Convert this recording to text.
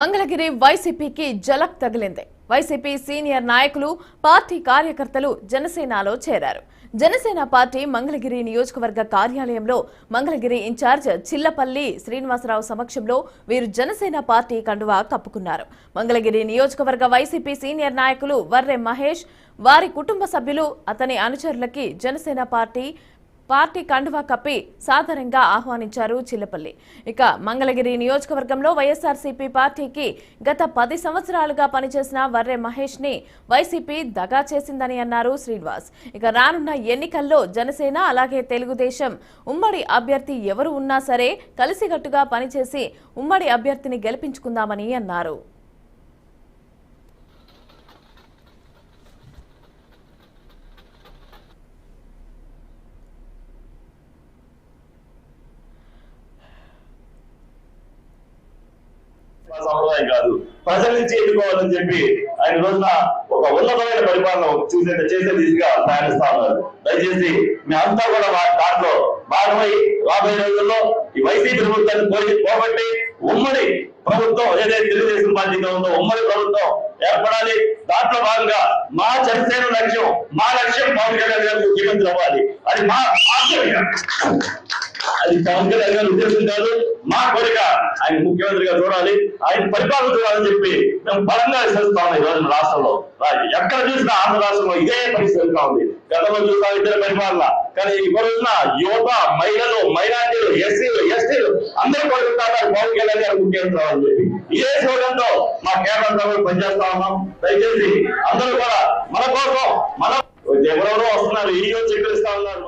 మంగళగిరి వైసీపీకి జలక్ తగిలింది. YCP senior నాయకులు, పార్టీ కార్యకర్తలు జనసేనలో చేరారు. జనసేన పార్టీ మంగళగిరి నియోజకవర్గ కార్యాలయంలో మంగళగిరి ఇన్ఛార్జ్ చిల్లపల్లి శ్రీనివాసరావు సమక్షంలో వీరు జనసేన పార్టీ కండువా కప్పుకున్నారు. మంగళగిరి నియోజకవర్గ వైసీపీ సీనియర్ నాయకులు వర్రె మహేష్, వారి కుటుంబ సభ్యులు, అతని అనుచరులకి జనసేన పార్టీ కండువా కప్పి సాధారణంగా ఆహ్వానించారు చిల్లపల్లి. ఇక మంగళగిరి నియోజకవర్గంలో వైఎస్ఆర్సీపీ పార్టీకి గత 10 సంవత్సరాలుగా పనిచేసిన వర్రె మహేష్ ని వైసీపీ దగా చేసిందని అన్నారు శ్రీనివాస్. ఇక రానున్న ఎన్నికల్లో జనసేన అలాగే తెలుగుదేశం ఉమ్మడి అభ్యర్థి ఎవరు ఉన్నా సరే కలిసికట్టుగా పనిచేసి ఉమ్మడి అభ్యర్థిని గెలిపించుకుందామని అన్నారు. సంప్రదాయం కాదు, ప్రజల నుంచి ఎన్నుకోవాలని చెప్పి ఆయన రోజున ఒక ఉన్నతమైన పరిపాలన చేసే దిశగా ప్రయాణిస్తా ఉన్నారు. దయచేసి మేమంతా కూడా దాంట్లో భాగమై రాబోయే రోజుల్లో ఈ వైసీపీ ప్రభుత్వాన్ని పోగొట్టి ఉమ్మడి ప్రభుత్వం ఏదైతే తెలుగుదేశం పార్టీగా ఉందో ఉమ్మడి ప్రభుత్వం ఏర్పడాలి. దాంట్లో భాగంగా మా జనసేన లక్ష్యం, మా లక్ష్యం పవన్ కళ్యాణ్ గారు ముఖ్యమంత్రి అవ్వాలి. అది మా ఆశయం, అది పవన్ కళ్యాణ్ గారి ఉద్దేశం కాదు. మా కోరిక ఆయన ముఖ్యమంత్రిగా చూడాలి, ఆయన పరిపాలన చూడాలని చెప్పి మేము బలంగా విశ్వసిస్తాము. ఈ రోజున రాష్ట్రంలో ఎక్కడ చూసినా ఆంధ్ర రాష్ట్రంలో ఇదే పరిస్థితిగా ఉంది. గతంలో చూస్తాం ఇద్దరు పరిపాలన, కానీ ఈ రోజున యువత, మహిళలు, మైనార్టీలు, ఎస్సీలు, ఎస్టీలు అందరూ కోరుకుంటారు పవన్ కళ్యాణ్ గారు ముఖ్యమంత్రి అవ్వాలని చెప్పి. ఇదే చూడంతో మా కేంద్రంలో పనిచేస్తా ఉన్నాం. దయచేసి అందరూ కూడా మన కోసం ఎవరెవరో వస్తున్నారు, ఈ చెక్కులు ఇస్తా ఉన్నారు.